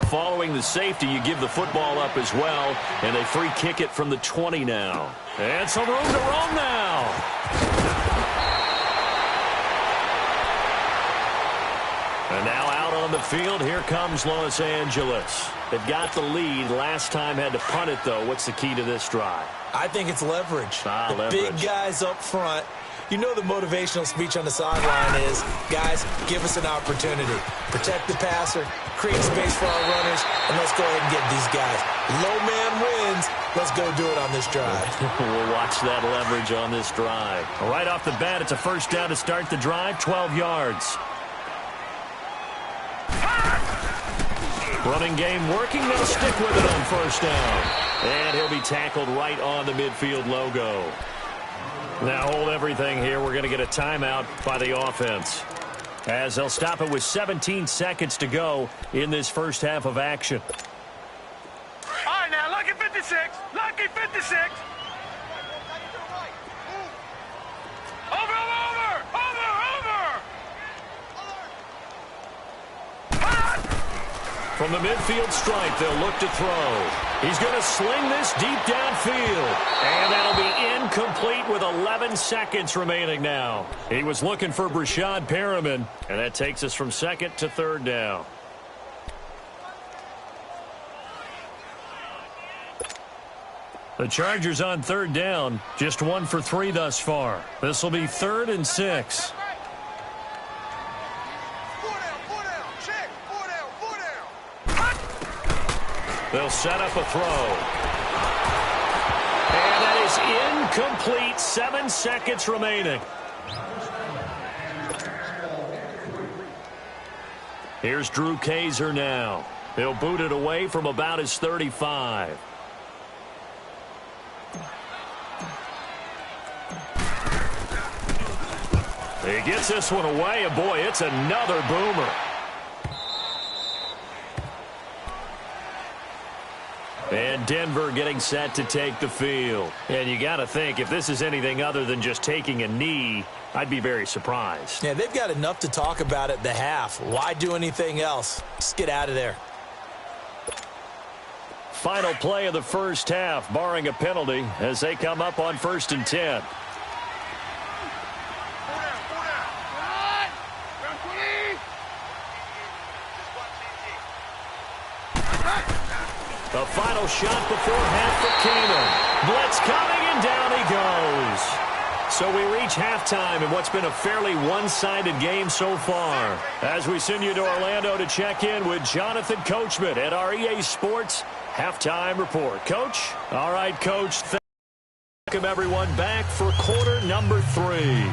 Following the safety, you give the football up as well, and they free kick it from the 20 now. And some room to roam now. And now out on the field, here comes Los Angeles. They've got the lead. Last time had to punt it, though. What's the key to this drive? I think it's leverage. Leverage. Big guys up front. You know the motivational speech on the sideline is, guys, give us an opportunity. Protect the passer, create space for our runners, and let's go ahead and get these guys. Low man wins. Let's go do it on this drive. We'll watch that leverage on this drive. Right off the bat, it's a first down to start the drive, 12 yards. Running game working. They'll stick with it on first down. And he'll be tackled right on the midfield logo. Now hold everything here. We're going to get a timeout by the offense, as they'll stop it with 17 seconds to go in this first half of action. All right, now, lucky 56. Lucky 56. Over. From the midfield stripe, they'll look to throw. He's going to sling this deep downfield. And that'll be incomplete with 11 seconds remaining now. He was looking for Brashad Perriman, and that takes us from second to third down. The Chargers on third down, just 1 for 3 thus far. This will be 3rd and 6. They'll set up a throw. And that is incomplete. 7 seconds remaining. Here's Drew Kaiser now. He'll boot it away from about his 35. He gets this one away, and boy, it's another boomer. And Denver getting set to take the field. And you got to think, if this is anything other than just taking a knee, I'd be very surprised. Yeah, they've got enough to talk about at the half. Why do anything else? Just get out of there. Final play of the first half, barring a penalty, as they come up on 1st and 10. The final shot before half for Keenum. Blitz coming, and down he goes. So we reach halftime in what's been a fairly one-sided game so far, as we send you to Orlando to check in with Jonathan Coachman at our EA Sports Halftime Report. Coach? All right, Coach. Welcome everyone back for quarter number 3.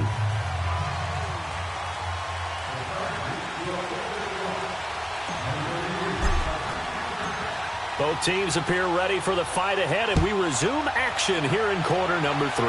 Both teams appear ready for the fight ahead, and we resume action here in quarter number 3.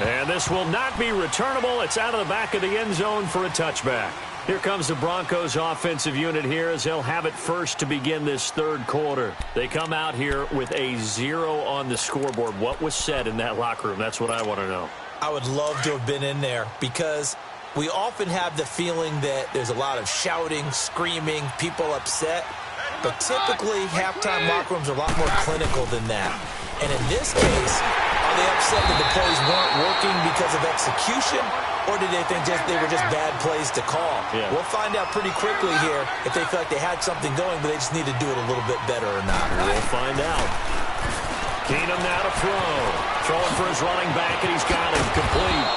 And this will not be returnable. It's out of the back of the end zone for a touchback. Here comes the Broncos offensive unit here as they'll have it first to begin this third quarter. They come out here with a 0 on the scoreboard. What was said in that locker room? That's what I want to know. I would love to have been in there, because we often have the feeling that there's a lot of shouting, screaming, people upset. But typically, halftime locker rooms are a lot more clinical than that. And in this case, are they upset that the plays weren't working because of execution? Or did they think they were just bad plays to call? Yeah. We'll find out pretty quickly here if they feel like they had something going, but they just need to do it a little bit better or not. We'll find out. Keenum now to throw. Throwing for his running back, and he's got him complete.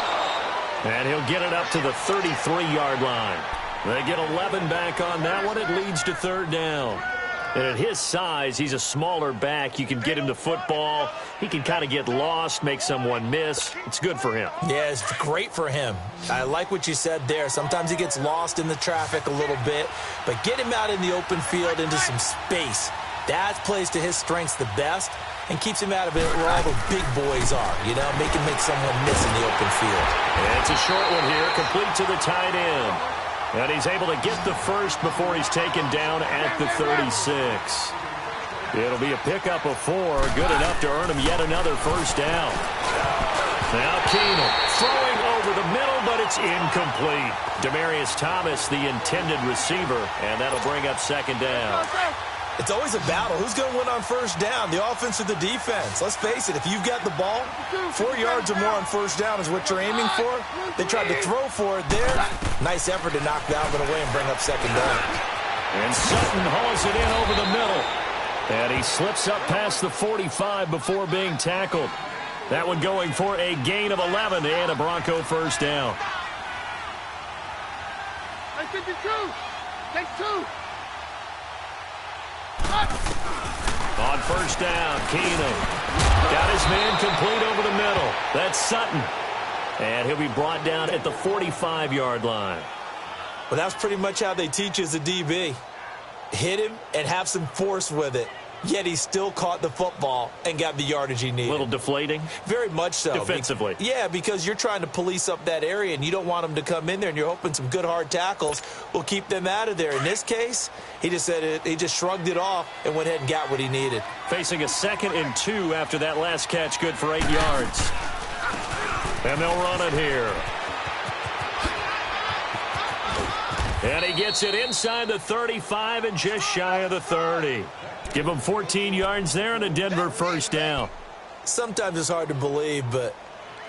And he'll get it up to the 33-yard line. They get 11 back on that one. It leads to third down. And at his size, he's a smaller back. You can get him the football. He can kind of get lost, make someone miss. It's good for him. Yeah, it's great for him. I like what you said there. Sometimes he gets lost in the traffic a little bit. But get him out in the open field into some space. That plays to his strengths the best and keeps him out of it where all the big boys are. You know, make someone miss in the open field. And it's a short one here, complete to the tight end. And he's able to get the first before he's taken down at the 36. It'll be a pickup of 4, good enough to earn him yet another first down. Now Keenum throwing over over the middle, but it's incomplete. Demaryius Thomas, the intended receiver, and that'll bring up second down. It's always a battle. Who's going to win on first down, the offense or the defense? Let's face it, if you've got the ball, 4 yards or more on first down is what you're aiming for. They tried to throw for it there. Nice effort to knock Dalvin away and bring up second down. And Sutton hauls it in over the middle. And he slips up past the 45 before being tackled. That one going for a gain of 11 and a Bronco first down. Take 52. Take 2. On first down, Keenum got his man complete over the middle. That's Sutton. And he'll be brought down at the 45-yard line. Well, that's pretty much how they teach as a DB. Hit him and have some force with it. Yet he still caught the football and got the yardage he needed. A little deflating? Very much so. Defensively? Yeah, because you're trying to police up that area, and you don't want them to come in there, and you're hoping some good hard tackles will keep them out of there. In this case, he just shrugged it off and went ahead and got what he needed. Facing a 2nd and 2 after that last catch, good for 8 yards. And they'll run it here. And he gets it inside the 35 and just shy of the 30. Give him 14 yards there and a Denver first down. Sometimes it's hard to believe, but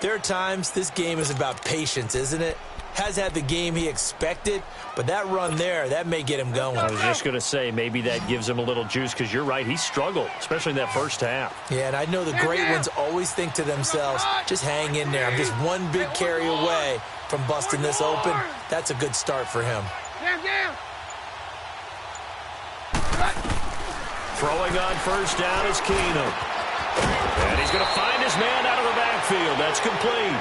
there are times this game is about patience, isn't it? Has had the game he expected, but that run there, that may get him going. I was just going to say, maybe that gives him a little juice, because you're right, he struggled, especially in that first half. Yeah, and I know the great ones always think to themselves, just hang in there. I'm just one big carry away from busting this open. That's a good start for him. Throwing on first down is Keenum. And he's going to find his man out of the backfield. That's complete.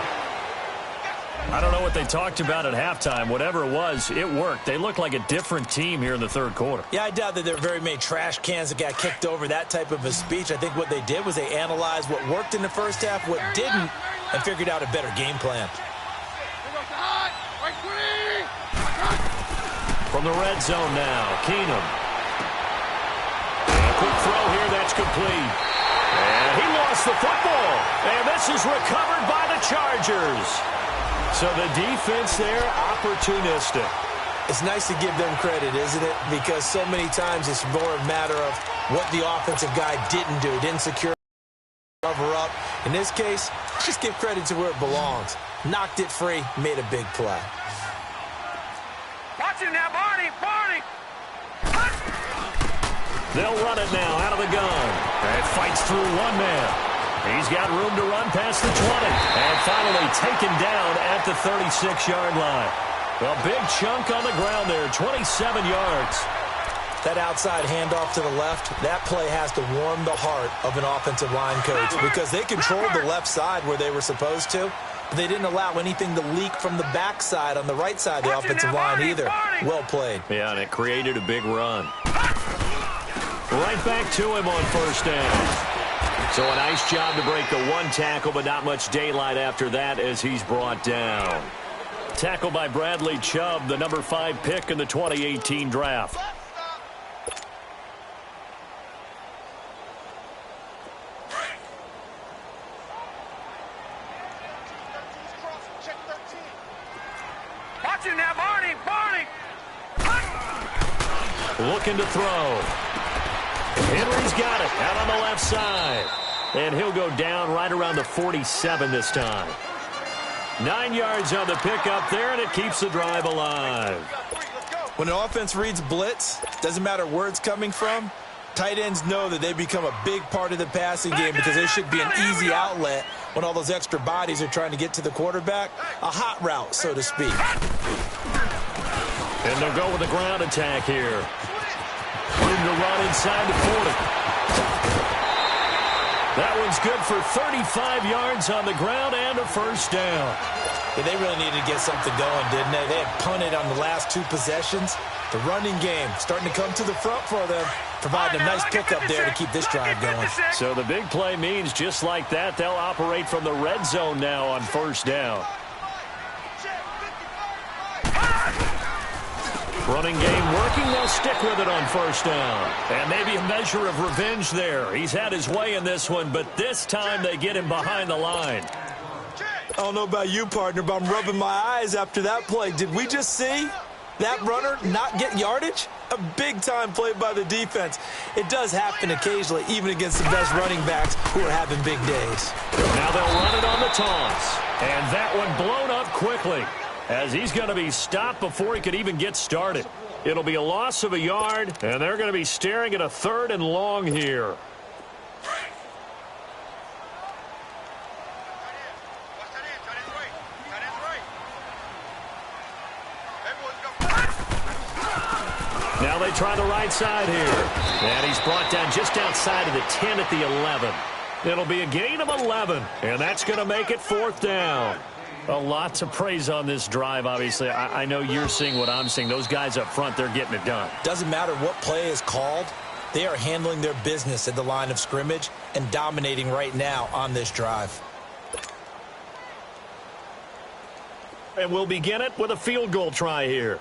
I don't know what they talked about at halftime. Whatever it was, it worked. They looked like a different team here in the third quarter. Yeah, I doubt that there were very many trash cans that got kicked over, that type of a speech. I think what they did was they analyzed what worked in the first half, what didn't, and figured out a better game plan. From the red zone now, Keenum. Quick throw here, that's complete. And he lost the football. And this is recovered by the Chargers. So the defense there, opportunistic. It's nice to give them credit, isn't it? Because so many times it's more a matter of what the offensive guy didn't do. Didn't secure, cover up. In this case, just give credit to where it belongs. Knocked it free, made a big play. Watch him now, Barney! Barney! They'll run it now out of the gun. And fights through one man. He's got room to run past the 20. And finally taken down at the 36-yard line. A big chunk on the ground there, 27 yards. That outside handoff to the left, that play has to warm the heart of an offensive line coach because they controlled the left side where they were supposed to. But they didn't allow anything to leak from the backside on the right side of the offensive line either. Well played. Yeah, and it created a big run. Right back to him on first down. So a nice job to break the one tackle, but not much daylight after that as he's brought down. Tackled by Bradley Chubb, the number 5 pick in the 2018 draft. Watch him now, Barney! Barney! Looking to throw. Henry's got it out on the left side. And he'll go down right around the 47 this time. 9 yards on the pickup there, and it keeps the drive alive. When an offense reads blitz, doesn't matter where it's coming from, tight ends know that they become a big part of the passing game because they should be an easy outlet when all those extra bodies are trying to get to the quarterback. A hot route, so to speak. And they'll go with a ground attack here. Room to run inside the 40. That one's good for 35 yards on the ground and a first down. Yeah, they really needed to get something going, didn't they? They had punted on the last 2 possessions. The running game starting to come to the front for them, providing a nice pickup there to keep this drive going. So the big play means just like that, they'll operate from the red zone now on first down. Running game working, they'll stick with it on first down. And maybe a measure of revenge there. He's had his way in this one, but this time they get him behind the line. I don't know about you, partner, but I'm rubbing my eyes after that play. Did we just see that runner not get yardage? A big-time play by the defense. It does happen occasionally, even against the best running backs who are having big days. Now they'll run it on the toss. And that one blown up quickly, as he's going to be stopped before he could even get started. It'll be a loss of a yard, and they're going to be staring at a 3rd and long here. Now they try the right side here. And he's brought down just outside of the 10 at the 11. It'll be a gain of 11, and that's going to make it 4th down. A lot to praise on this drive, obviously. I know you're seeing what I'm seeing. Those guys up front, they're getting it done. Doesn't matter what play is called. They are handling their business at the line of scrimmage and dominating right now on this drive. And we'll begin it with a field goal try here.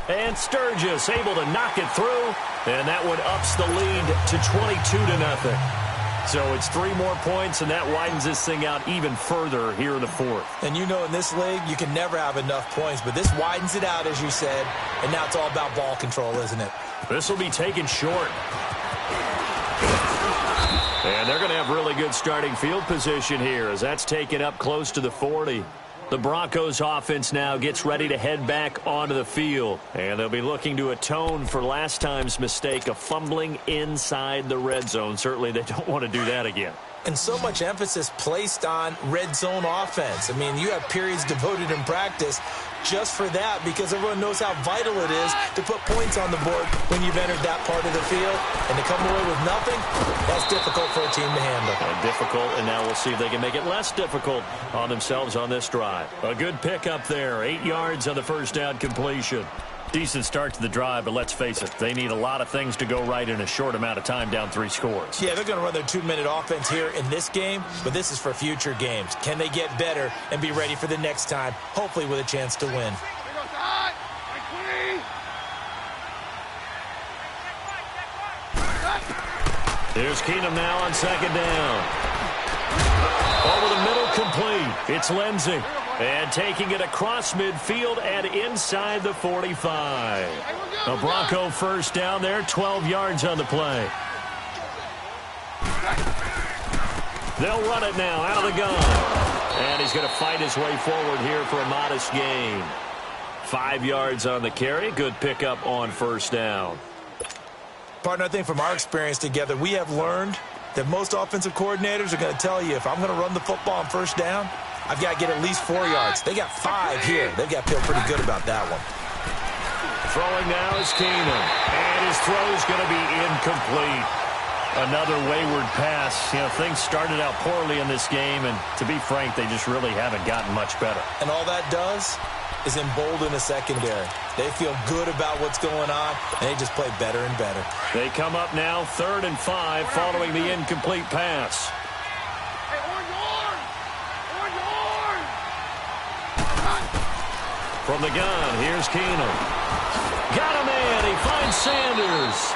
And Sturgis able to knock it through, and that one ups the lead to 22-0. So it's 3 more points, and that widens this thing out even further here in the 4th. And you know in this league, you can never have enough points, but this widens it out, as you said, and now it's all about ball control, isn't it? This will be taken short. And they're going to have really good starting field position here, as that's taken up close to the 40. The Broncos offense now gets ready to head back onto the field. And they'll be looking to atone for last time's mistake of fumbling inside the red zone. Certainly they don't want to do that again. And so much emphasis placed on red zone offense. I mean, you have periods devoted in practice just for that, because everyone knows how vital it is to put points on the board when you've entered that part of the field. And to come away with nothing, that's difficult for a team to handle. Difficult, and now we'll see if they can make it less difficult on themselves on this drive. A good pickup there, 8 yards on the first down completion. Decent start to the drive, but let's face it, they need a lot of things to go right in a short amount of time, down 3 scores. Yeah, they're going to run their 2-minute offense here in this game, but this is for future games. Can they get better and be ready for the next time, hopefully with a chance to win? Here's Keenum now on 2nd down. Over the middle, complete. It's Lindsey. And taking it across midfield and inside the 45. A Bronco first down there, 12 yards on the play. They'll run it now out of the gun. And he's going to fight his way forward here for a modest gain. 5 yards on the carry. Good pickup on first down. Partner, I think from our experience together, we have learned that most offensive coordinators are going to tell you, if I'm going to run the football on first down, I've got to get at least 4 yards. They got 5 here. They've got to feel pretty good about that one. Throwing now is Keenum. And his throw is going to be incomplete. Another wayward pass. You know, things started out poorly in this game, and to be frank, they just really haven't gotten much better. And all that does is embolden the secondary. They feel good about what's going on, and they just play better and better. They come up now 3rd and 5 following the incomplete pass. From the gun, here's Keenum. Got a man. He finds Sanders.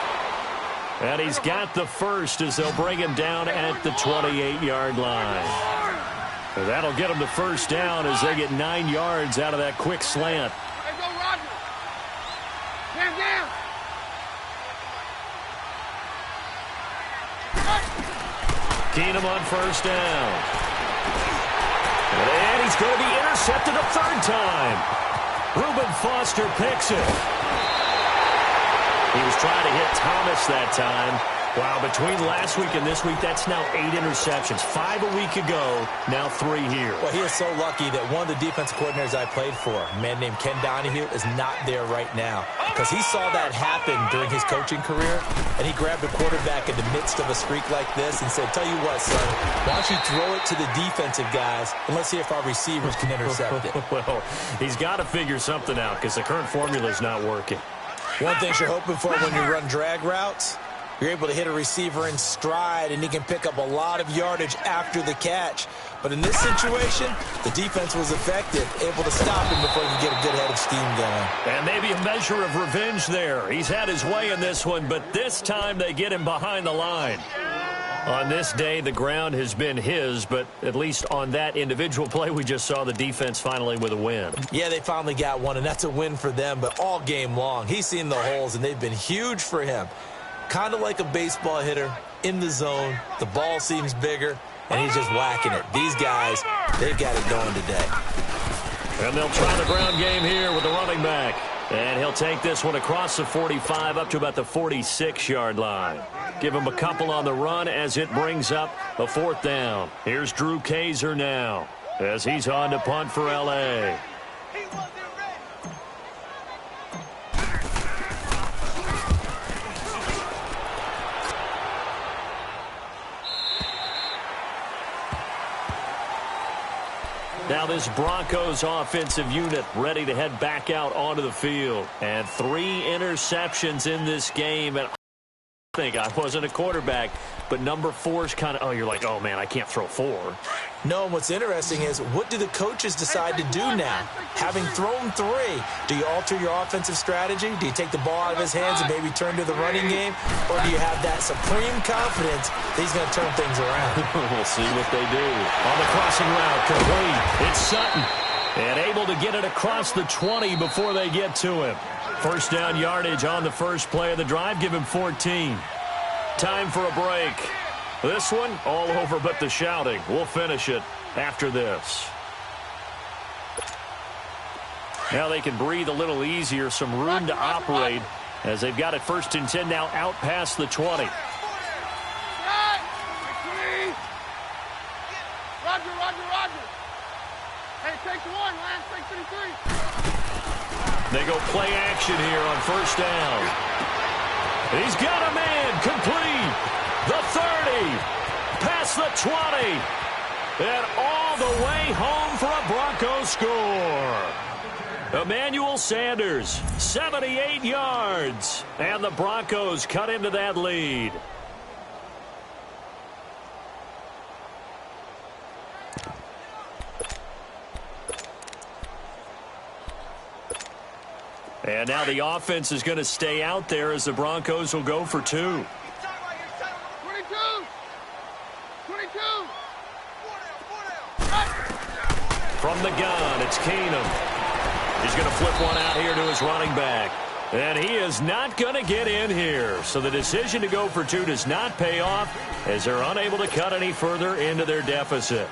And he's got the first as they'll bring him down at the 28-yard line. And that'll get them to first down as they get 9 yards out of that quick slant. Hey, go, Roger. Down. Keenum on first down. And he's going to be intercepted a 3rd time. Reuben Foster picks it. He was trying to hit Thomas that time. Wow, between last week and this week, that's now 8 interceptions. 5 a week ago, now 3 here. Well, he is so lucky that one of the defense coordinators I played for, a man named Ken Donahue, is not there right now. Because he saw that happen during his coaching career, and he grabbed a quarterback in the midst of a streak like this and said, tell you what, son, why don't you throw it to the defensive guys, and let's see if our receivers can intercept it. Well, he's got to figure something out because the current formula is not working. One thing you're hoping for when you run drag routes You're able to hit a receiver in stride, and he can pick up a lot of yardage after the catch. But in this situation, the defense was effective, able to stop him before he could get a good head of steam going. And maybe a measure of revenge there. He's had his way in this one, but this time they get him behind the line. On this day, the ground has been his, but at least on that individual play, we just saw the defense finally with a win. Yeah, they finally got one, and that's a win for them, but all game long, he's seen the holes, and they've been huge for him. Kind of like a baseball hitter in the zone. The ball seems bigger, and he's just whacking it. These guys, they've got it going today. And they'll try the ground game here with the running back. And he'll take this one across the 45 up to about the 46-yard line. Give him a couple on the run as it brings up a 4th down. Here's Drew Kaiser now as he's on to punt for L.A. Now this Broncos offensive unit ready to head back out onto the field. And 3 interceptions in this game. And I think I wasn't a quarterback, but number 4 is kind of, you're like, oh, man, I can't throw 4. No, and what's interesting is, what do the coaches decide to do now? Having thrown 3, do you alter your offensive strategy? Do you take the ball out of his hands and maybe turn to the running game? Or do you have that supreme confidence that he's going to turn things around? We'll see what they do. On the crossing route, complete. It's Sutton. And able to get it across the 20 before they get to him. First down yardage on the first play of the drive. Give him 14. Time for a break. This one, all over but the shouting. We'll finish it after this. Now they can breathe a little easier, some room to operate as they've got it 1st and 10 now out past the 20. Roger, roger. Hey, take 1, Lance, take 33. They go play action here on 1st down. He's got a man, complete. The 30, past the 20, and all the way home for a Broncos score. Emmanuel Sanders, 78 yards, and the Broncos cut into that lead. And now the offense is going to stay out there as the Broncos will go for 2. From the gun, it's Keenum. He's going to flip one out here to his running back. And he is not going to get in here. So the decision to go for 2 does not pay off as they're unable to cut any further into their deficit.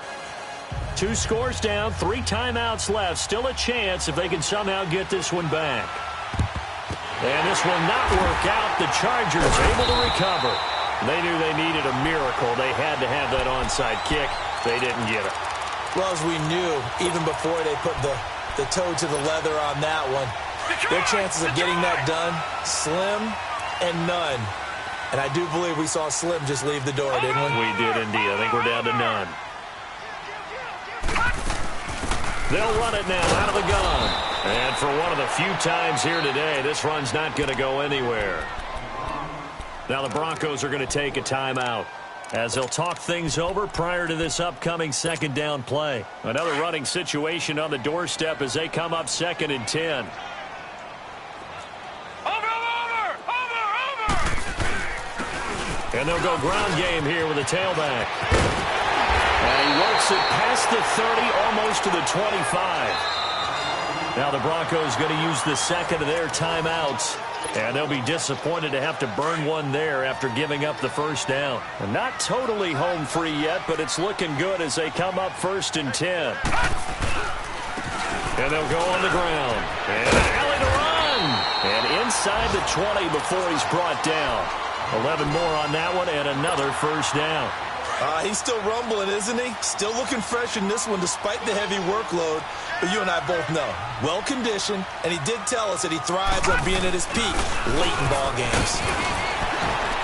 2 scores down, 3 timeouts left. Still a chance if they can somehow get this one back. And this will not work out. The Chargers able to recover. They knew they needed a miracle. They had to have that onside kick. They didn't get it. Well, as we knew, even before they put the toe to the leather on that one, their chances of getting that done, slim and none. And I do believe we saw Slim just leave the door, didn't we? We did indeed. I think we're down to none. They'll run it now out of the gun. And for one of the few times here today, this run's not going to go anywhere. Now the Broncos are going to take a timeout as they'll talk things over prior to this upcoming 2nd down play. Another running situation on the doorstep as they come up 2nd and 10. Over! And they'll go ground game here with a tailback. And he works it past the 30, almost to the 25. Now the Broncos going to use the 2nd of their timeouts. And they'll be disappointed to have to burn one there after giving up the 1st down. And not totally home free yet, but it's looking good as they come up 1st and 10. And they'll go on the ground. And an alley to run. And inside the 20 before he's brought down. 11 more on that one and another 1st down. He's still rumbling, isn't he? Still looking fresh in this one despite the heavy workload. But you and I both know, well-conditioned, and he did tell us that he thrives on being at his peak late in ball games.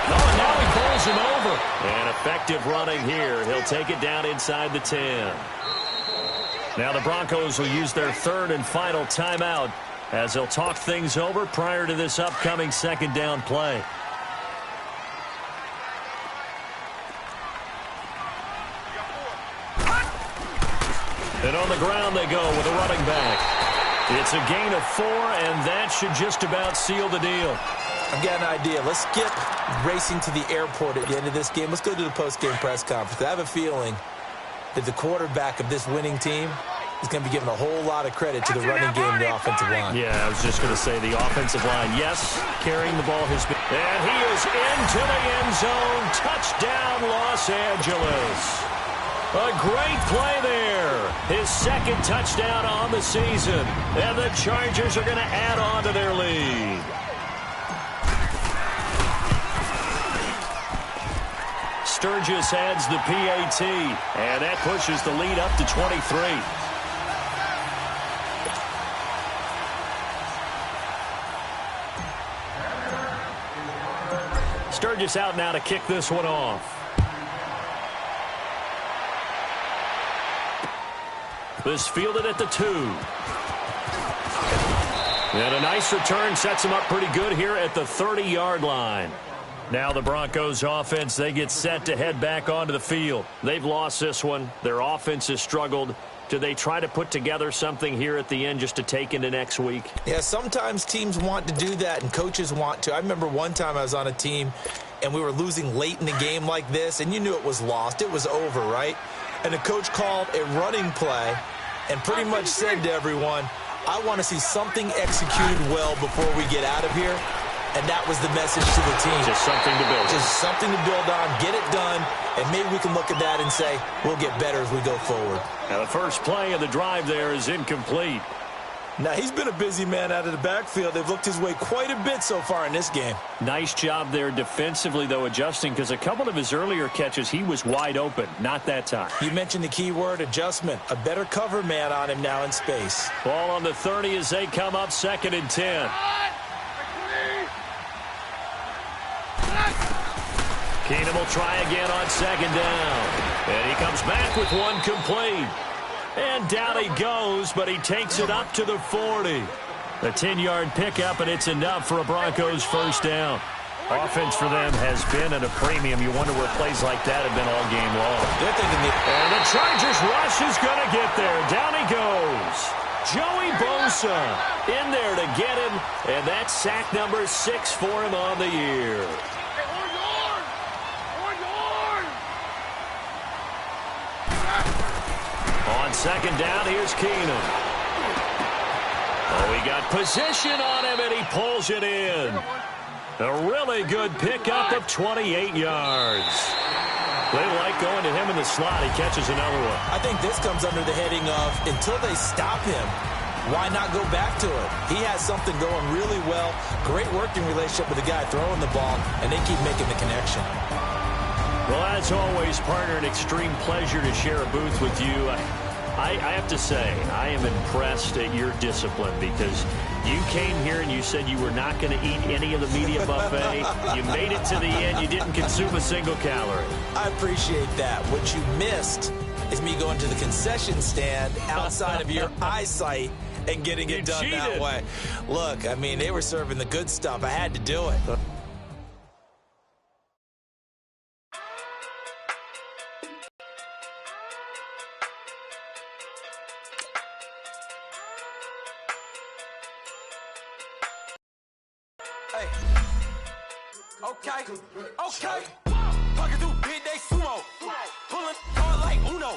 Oh, and now he bowls him over. And effective running here. He'll take it down inside the 10. Now the Broncos will use their 3rd and final timeout as they'll talk things over prior to this upcoming 2nd down play. On the ground they go with a running back. It's a gain of 4, and that should just about seal the deal. I've got an idea. Let's skip racing to the airport at the end of this game. Let's go to the post-game press conference. I have a feeling that the quarterback of this winning team is going to be given a whole lot of credit to the running game and the offensive line. Yeah, I was just going to say the offensive line. Yes, carrying the ball has been. And he is into the end zone. Touchdown, Los Angeles. A great play there. His second touchdown on the season. And the Chargers are going to add on to their lead. Sturgis adds the PAT, and that pushes the lead up to 23. Sturgis out now to kick this one off. This fielded at the 2. And a nice return sets him up pretty good here at the 30-yard line. Now the Broncos offense, they get set to head back onto the field. They've lost this one. Their offense has struggled. Do they try to put together something here at the end just to take into next week? Yeah, sometimes teams want to do that and coaches want to. I remember one time I was on a team and we were losing late in the game like this, and you knew it was lost. It was over, right? And the coach called a running play and pretty much said to everyone, I want to see something executed well before we get out of here. And that was the message to the team. Just something to build on. Just something to build on, get it done, and maybe we can look at that and say, we'll get better as we go forward. Now the first play of the drive there is incomplete. Now he's been a busy man out of the backfield. They've looked his way quite a bit so far in this game. Nice job there defensively, though, adjusting, because a couple of his earlier catches, he was wide open. Not that time. You mentioned the key word, adjustment. A better cover man on him now in space. Ball on the 30 as they come up 2nd and 10. Keenum will try again on 2nd down. And he comes back with one complete. And down he goes, but he takes it up to the 40. A 10-yard pickup, and it's enough for a Broncos first down. Offense for them has been at a premium. You wonder where plays like that have been all game long. They're thinking and the Chargers rush is going to get there. Down he goes. Joey Bosa in there to get him, and that's sack number 6 for him on the year. On 2nd down, here's Keenum. Oh, he got position on him, and he pulls it in. A really good pickup of 28 yards. They like going to him in the slot. He catches another one. I think this comes under the heading of, until they stop him, why not go back to it? He has something going really well. Great working relationship with the guy throwing the ball, and they keep making the connection. Well, as always, partner, an extreme pleasure to share a booth with you. I have to say, I am impressed at your discipline, because you came here and you said you were not going to eat any of the media buffet. You made it to the end. You didn't consume a single calorie. I appreciate that. What you missed is me going to the concession stand outside of your eyesight and getting it done that way. Look, I mean, they were serving the good stuff. I had to do it. Okay. Talking through big day sumo. Pulling hard like Uno.